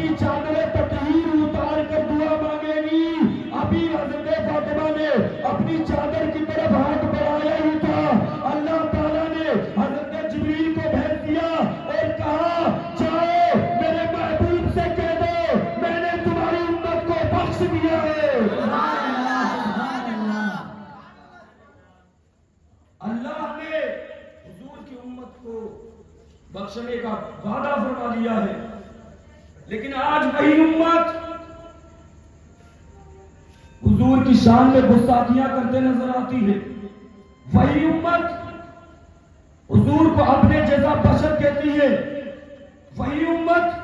اپنی چادر تطہیر اتار کر دعا مانگے گی. ابھی حضرت فاطمہ نے اپنی چادر کی طرف ہاتھ بڑھایا ہی تھا، اللہ تعالیٰ نے حضرت جبریل کو بھیج دیا اور کہا جاؤ میرے محبوب سے کہہ دو میں نے تمہاری امت کو بخش دیا ہے. اللہ نے حضور کی امت کو بخشنے کا وعدہ فرما دیا ہے، لیکن آج وہی امت حضور کی شان میں گستاخیاں کرتے نظر آتی ہے. وہی امت حضور کو اپنے جیسا بشر کہتی ہے. وہی امت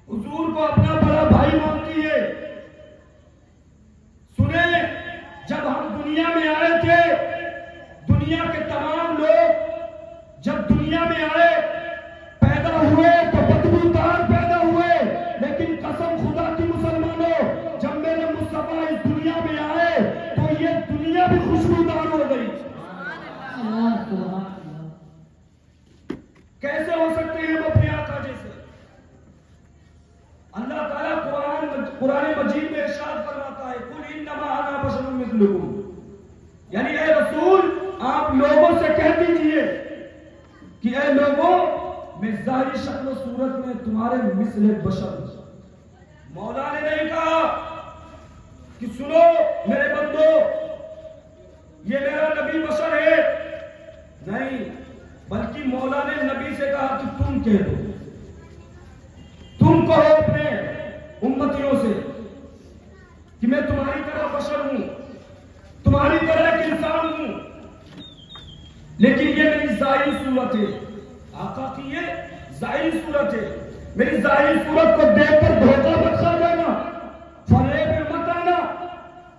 حضور کو اپنا بڑا بھائی مانتی ہے. سنیں، جب ہم دنیا میں آئے تھے، دنیا کے تمام لوگ جب دنیا میں آئے پیدا ہوئے تو بدبودار پیدا ہوئے، لیکن قسم خدا کی مسلمانوں، جب میرے مصطفیٰ اس دنیا میں آئے تو یہ دنیا بھی خوشبودار ہو گئی. کیسے ہو سکتے ہیں ہم اپنے آقا جیسے؟ اللہ تعالیٰ قرآن مجید میں ارشاد فرماتا ہے قل انما انا بشر مثلکم، یعنی اے رسول آپ لوگوں سے کہہ دیجئے کہ اے لوگوں میں ظاہری شکل و صورت میں تمہارے مثل بشر. مولا نے نہیں کہا کہ سنو میرے بندو یہ میرا نبی بشر ہے، نہیں، بلکہ مولا نے نبی سے کہا کہ تم کہہ دو، تم کہو اپنے امتیوں سے کہ میں تمہاری طرح بشر ہوں، تمہاری طرح ایک انسان ہوں، لیکن یہ میری ظاہری صورت ہے. آقا کی یہ ظاہری صورت ہے. میری ظاہری صورت کو دیکھ کر دھوکہ مت کھا جانا، فریب مت آنا،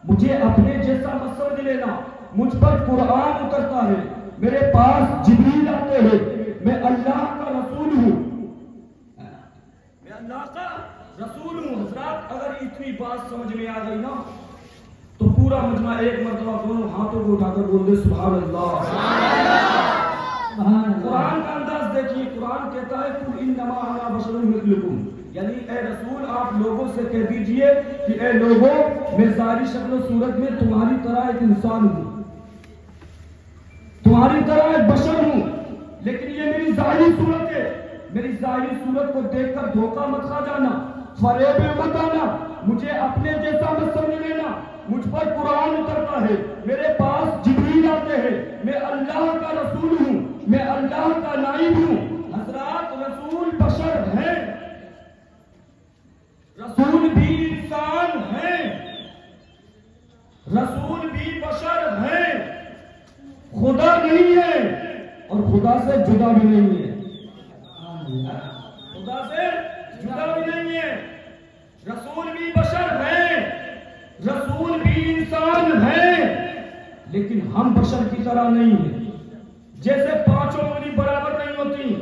مجھے اپنے جیسا مت سمجھ لینا. مجھ پر قرآن اترتا ہے، میرے پاس جبریل آتے ہیں، میں اللہ کا رسول ہوں، میں اللہ کا رسول ہوں. حضرات اگر اتنی بات سمجھ میں آ گئی نا تو پورا مجمع ایک مرتبہ دونوں ہاتھوں کو اٹھا کر بول دے سبحان اللہ. قرآن کا انداز دیکھیے، قرآن کہتا ہے قل انما انا بشر مثلکم، یعنی اے رسول آپ لوگوں سے کہہ دیجئے کہ اے لوگوں میں ظاہری شکل و صورت میں تمہاری طرح ایک انسان ہوں، تمہاری طرح ایک بشر ہوں، لیکن یہ میری ظاہری صورت ہے. میری ظاہری صورت کو دیکھ کر دھوکہ مت کھا جانا، فریب میں مت آنا، مجھے اپنے جیسا مت سمجھ لینا. مجھ پر قرآن اترتا ہے، میرے پاس جبریل آتے ہیں، میں اللہ کا رسول ہوں، میں اللہ کا نائب ہوں. حضرات رسول بشر ہیں، رسول بھی انسان ہیں، رسول بھی بشر ہیں، خدا نہیں ہے اور خدا سے جدا بھی نہیں ہے، خدا سے جدا بھی نہیں ہے. رسول بھی بشر ہیں، رسول بھی انسان ہیں، لیکن ہم بشر کی طرح نہیں ہیں. جیسے پانچوں انگلی برابر نہیں ہوتی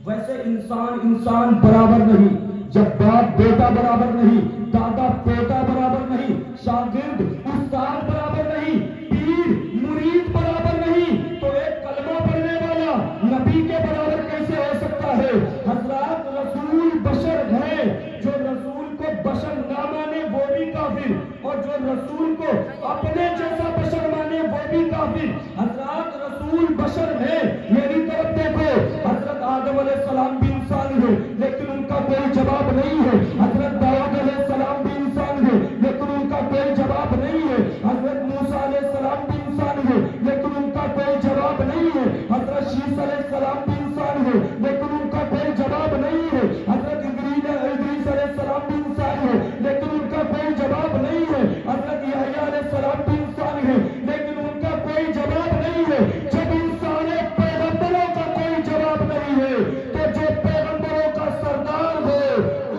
ویسے انسان برابر نہیں. جب باپ بیٹا برابر نہیں، دادا پوتا برابر نہیں، شاگرد استاد برابر نہیں، پیر مرید برابر نہیں، تو ایک کلمہ پڑھنے والا نبی کے برابر کیسے ہو سکتا ہے؟ حضرات رسول بشر ہیں، جو رسول کو بشر نہ مانے وہ بھی کافر، اور جو رسول کو اپنے جیسا بشر مانے وہ بھی کافر. حضرات رسول بشر ہیں، میری طرف دیکھو، حضرت آدم علیہ السلام بھی انسان ہے لیکن ان کا کوئی جواب نہیں ہے. حضرت داؤد علیہ السلام بھی انسان ہے لیکن ان کا کوئی جواب نہیں ہے. حضرت موسیٰ علیہ السلام بھی انسان ہے لیکن ان کا کوئی جواب نہیں ہے. حضرت شیس علیہ السلام بھی انسان ہے لیکن ان کا کوئی جواب نہیں ہے. حضرت ادریس علیہ السلام بھی انسان ہے لیکن ان کا کوئی جواب نہیں ہے. حضرت یحییٰ علیہ السلام بھی انسان ہے لیکن ان کا کوئی جواب نہیں ہے. جب انسان پیغمبروں کا کوئی جواب نہیں ہے تو جو پیغمبروں کا سردار ہو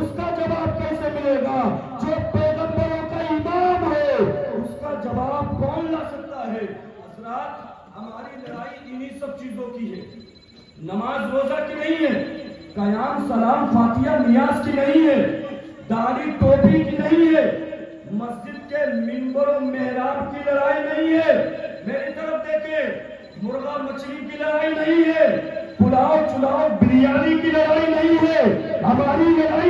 اس کا جواب کیسے ملے گا؟ جو پیغمبروں کا امام ہے اس کا جواب کون لا سکتا ہے؟ حضرات ہماری لڑائی انہی سب چیزوں کی ہے. نماز روزہ کی نہیں ہے، قیام سلام فاتحہ نیاز کی نہیں ہے، داڑھی ٹوپی کی نہیں ہے، مسجد کے منبر و محراب کی لڑائی نہیں ہے. میری طرف دیکھیں، مرغا مچھلی کی لڑائی نہیں ہے، پلاؤ چلاؤ بریانی کی لڑائی نہیں ہے. ہماری لڑائی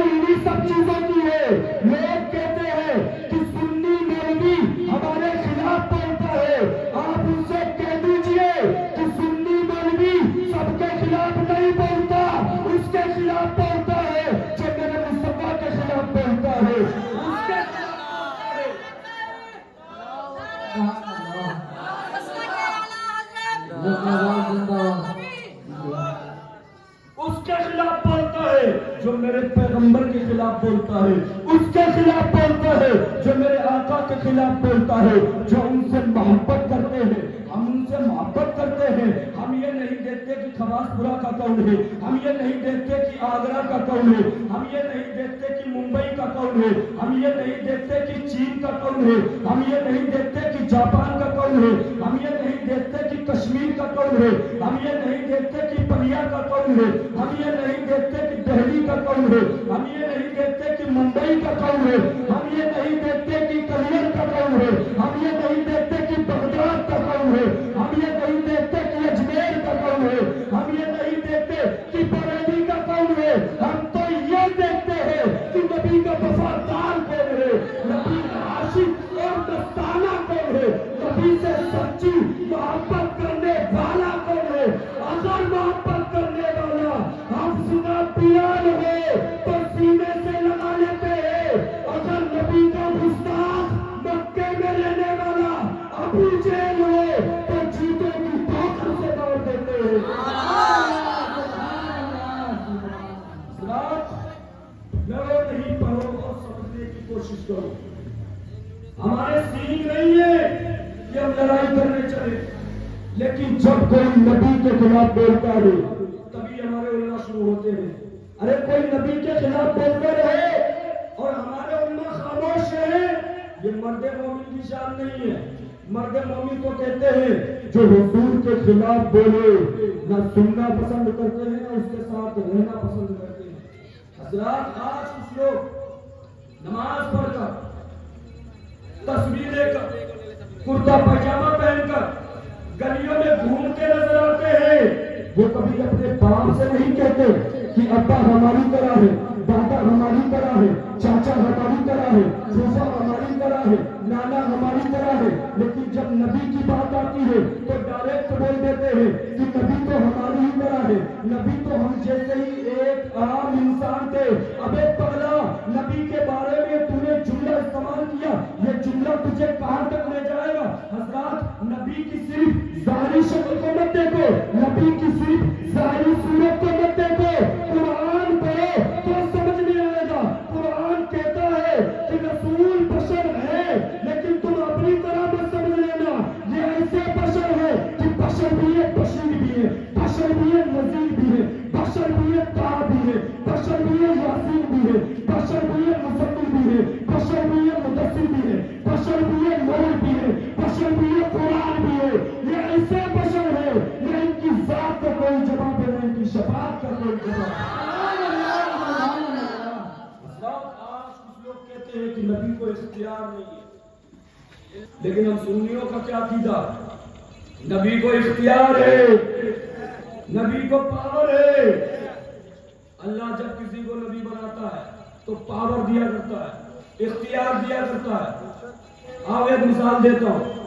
کے خلاف بولتا ہے جو میرے پیغمبر کے خلاف بولتا ہے، اس کے خلاف بولتا ہے جو میرے آقا کے خلاف بولتا ہے، جو ان سے محبت کرتے ہیں، ہم ان سے محبت کرتے ہیں۔ ہم یہ نہیں دیکھتے کہ خواص پورا کا کون ہے، ہم یہ نہیں دیکھتے کہ آگرہ کا کون ہے، ہم یہ نہیں دیکھتے کہ ممبئی کا کون ہے، ہم یہ نہیں دیکھتے کہ چین کا کون ہے، ہم یہ نہیں دیکھتے کہ جاپان کا کون ہے، ہم یہ نہیں دیکھتے کہ کشمیر کا کون ہے، ہم یہ نہیں دیکھتے کہ پریا کا کون ہے، ہم یہ نہیں دیکھتے کہ دہلی کا کون ہے، ہم یہ نہیں دیکھتے کہ ممبئی کا کون ہے، ہم یہ نہیں دیکھتے کہ کلیئر کا کون ہے، ہم یہ نہیں دیکھتے کہ بغداد کا کون ہے، ہم یہ نہیں دیکھتے کہ اجمیر کا کون ہے، ہم یہ نہیں دیکھتے کہ بریلی کا کون ہے، ہم تو یہ دیکھتے ہیں کہ نبی کا وفادار کون ہے، نبی کا عاشق اور مستانہ کون ہے، نبی سے سچی محبت کرنے والا کون ہے۔ اگر محبت کرنے والا ہم سنا پیال ہو تو سینے سے لگا لیتے ہیں، اگر نبی کا گستاخ مکے میں رہنے والا ابو جہل ہو تو جوتے کی ٹوکر سے توڑ دیتے ہیں۔ لڑو نہیں، پڑھو اور سمجھنے کی کوشش کرو۔ ہمارے سینگ نہیں ہے کہ ہم لڑائی کرنے چلے، لیکن جب کوئی نبی کے خلاف بولتا ہے تبھی ہمارے علماء شروع ہوتے ہیں۔ ارے کوئی نبی کے خلاف بولتے رہے اور ہمارے علماء خاموش ہیں، یہ مرد مومن کی شان نہیں ہے۔ مرد مومن کو کہتے ہیں جو حضور کے خلاف بولے، نہ سننا پسند کرتے ہیں نہ اس کے ساتھ رہنا پسند کرتے ہیں۔ حضرات آج کچھ لوگ نماز پڑھ کر، تصویر لے کر، کرتا پاجامہ پہن کر گلیوں میں گھومتے نظر آتے ہیں، وہ کبھی اپنے باپ سے نہیں کہتے کہ ابا ہماری طرح ہے، دادا ہماری طرح ہے، چاچا ہماری طرح ہے، پھوپھا ہماری طرح ہے، نانا ہماری طرح ہے، لیکن جب نبی کی بات آتی ہے تو ڈائریکٹ بول دیتے ہیں کہ نبی تو ہماری ہی طرح ہے، نبی تو ہم جیسے ہی ایک عام انسان تھے۔ ابے پگلا، نبی کے بارے میں تو نے جملہ استعمال کیا، یہ جملہ تجھے کہاں تک لے جائے گا؟ حضرات نبی کی صرف ظاہری شکل کو مت دیکھو، نبی کی صرف ظاہری صورت کو مت دیکھو، قرآن پڑھو تو سمجھ میں آئے گا۔ قرآن کہتا ہے کہ رسول بشر ہے، لیکن تم اپنی طرح مت سمجھ لینا، یہ ایسے بشر ہے کہ بشر بھی ہے، بشیر بھی ہے، بشر بھی ہے، نذیر بھی ہے، بشر بھی ہے، طاہر بھی ہے، بشر بھی ہے، یاسین بھی ہے، بشر بھی ہے، مزمل بھی ہے، بشر بھی ہے، مدثر بھی ہے، بشر بھی ہے، نور بھی ہے، بشر بھی ہے، قرآن بھی ہے۔ یہ ایسے بشر ہے، نہ ان کی ذات کا کوئی جواب ہے، نہ ان کی شفاعت کا کوئی جواب ہے۔ آج کچھ لوگ کہتے ہیں کہ نبی کو اختیار نہیں ہے، لیکن ہم سنیوں کا کیا عقیدہ؟ نبی کو اختیار ہے، نبی کو پاور ہے۔ اللہ جب کسی کو نبی بناتا ہے تو پاور دیا کرتا ہے، اختیار دیا کرتا ہے۔ آؤ ایک مثال دیتا ہوں۔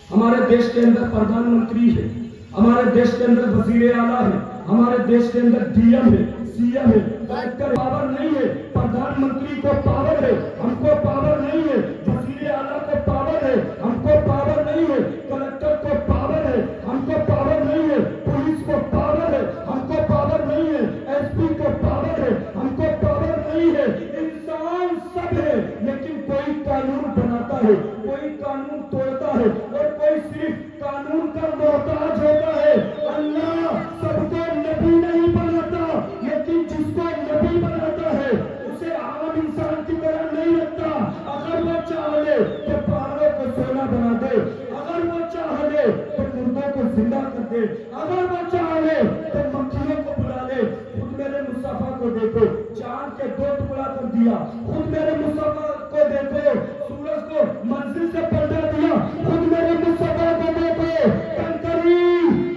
ہمارے دیش کے اندر پردھان منتری ہے، ہمارے دیش کے اندر وزیر اعلیٰ ہے، ہمارے دیش کے اندر ڈی ایم ہے، سی ایم ہے، کلکٹر پاور نہیں ہے، پردھان منتری کو پاور ہے، ہم کو پاور نہیں ہے، وزیر اعلیٰ کو پاور ہے، ہم کو پاور نہیں ہے، کلکٹر کو پاور ہے، ہم کو پاور نہیں ہے، پولیس کو پاور ہے، ہم کو پاور نہیں ہے، ایس پی کو پاور ہے، ہم کو پاور نہیں ہے۔ انسان سب ہے، لیکن کوئی قانون بناتا ہے، کوئی قانون توڑتا ہے، اور کوئی صرف قانون کا محتاج ہوتا ہے۔ اللہ سب کو نبی نہیں بناتا، لیکن جس کو نبی بناتا ہے اسے عام انسان کی طرح نہیں رکھتا۔ اگر وہ چاہے تو پہاڑوں کو سونا بنا دے، اگر وہ چاہے تو مردوں کو زندہ کر دے، اگر وہ چاہے تو مکھیوں کو بلا لے۔ خود میرے مصطفیٰ کو دیکھو، چاند کے 2 ٹکڑا کر دیا، خود میرے مصطفیٰ کو دیکھو، سورج کو منزل سے پلٹا دیا، خود میرے مصطفیٰ کو دیکھو، کنکری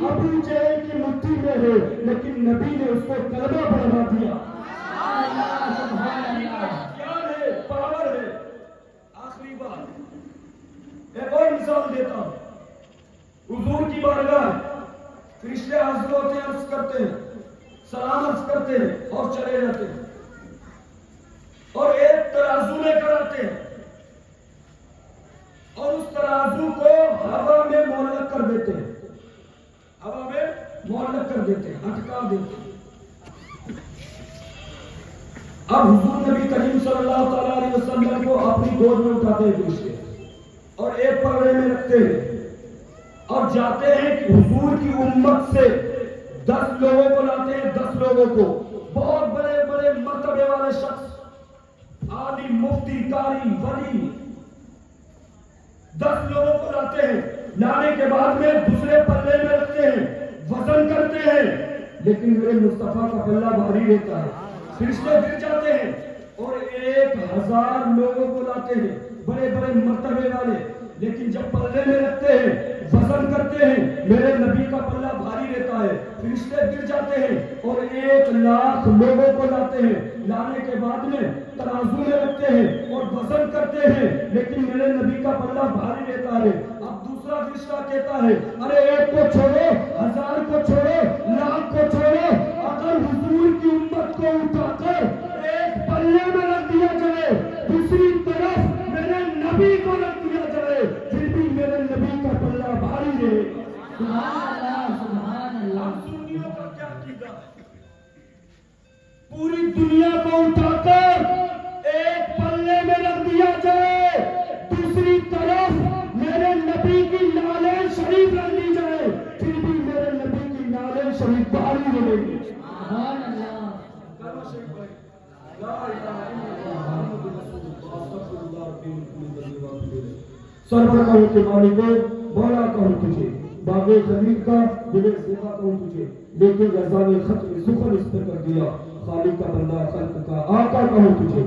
ابو جہل کی مٹھی میں ہے، لیکن نبی نے اس کو کلمہ پڑھا دیا۔ کیا ہے؟ پاور ہے۔ آخری بات ایک اور مثال دیتا ہوں۔ حضور کی بارگاہ فرشتے حاضر ہوتے ہیں، عرض کرتے ہیں، سلام عرض کرتے ہیں اور چلے جاتے ہیں، اور ایک ترازو لے کر آتے ہیں اور اس ترازو کو ہوا میں معلق کر دیتے ہیں، ہوا میں معلق کر دیتے ہیں، اٹکا دیتے ہیں۔ اب حضور نبی کریم صلی اللہ تعالیٰ علیہ وسلم کو اپنی گود میں اٹھاتے ہیں فرشتے اور ایک پلڑے میں رکھتے ہیں اور جاتے ہیں کہ حضور کی امت سے 10 لوگوں کو لاتے ہیں، 10 لوگوں کو، بہت بڑے بڑے مرتبے والے شخص، عالم، مفتی، قاری، ولی، 10 لوگوں کو لاتے ہیں۔ لانے کے بعد میں دوسرے پلے میں رکھتے ہیں، وزن کرتے ہیں، لیکن میرے مصطفیٰ کا پلہ بھاری رہتا ہے، فرشتے گر جاتے ہیں اور 1000 لوگوں کو لاتے ہیں، بڑے بڑے مرتبے والے، لیکن جب پلے میں رکھتے ہیں، وزن کرتے ہیں، میرے نبی کا پلہ بھاری رہتا ہے، فرشتے گر جاتے ہیں اور 1,00,000 لوگوں کو لاتے ہیں۔ لانے کے بعد میں ترازو میں رکھتے ہیں اور وزن کرتے ہیں، لیکن میرے نبی کا پلہ بھاری رہتا ہے۔ اب دوسرا فرشتہ کہتا ہے، ارے 1 کو چھوڑو، 1000 کو چھوڑو، 1,00,000 کو چھوڑو، اگر حضور کی امت کو اٹھا کر ایک پلے میں رکھ دیا جائے، دوسری طرف میرے نبی کو رکھ دیا جائے، پھر بھی میرے نبی کا پلہ بھاری رہے گا۔ سبحان اللہ، سبحان اللہ۔ سنیوں کا کیا عقیدہ ہے؟ پوری دنیا کو اٹھا کر ایک پلے میں رکھ دیا جائے، دوسری طرف میرے نبی کی نالین شریف رکھ دی جائے، پھر بھی میرے نبی کی نالین شریف بھاری رہے گی۔ سبحان اللہ۔ کلمہ شریف پڑھیں۔ لا الہ الا اللہ محمد رسول اللہ استغفر اللہ ربی من کل ذنب واتوب الیہ۔ سرور کہوں کہ مالک مولا کہوں تجھے، باغ خلید کا دل سیوا کہوں تجھے، لیکن رضا نے ختم سخن اس پر کر دیا، خالق کا بندہ خلق کا آقا کہوں تجھے۔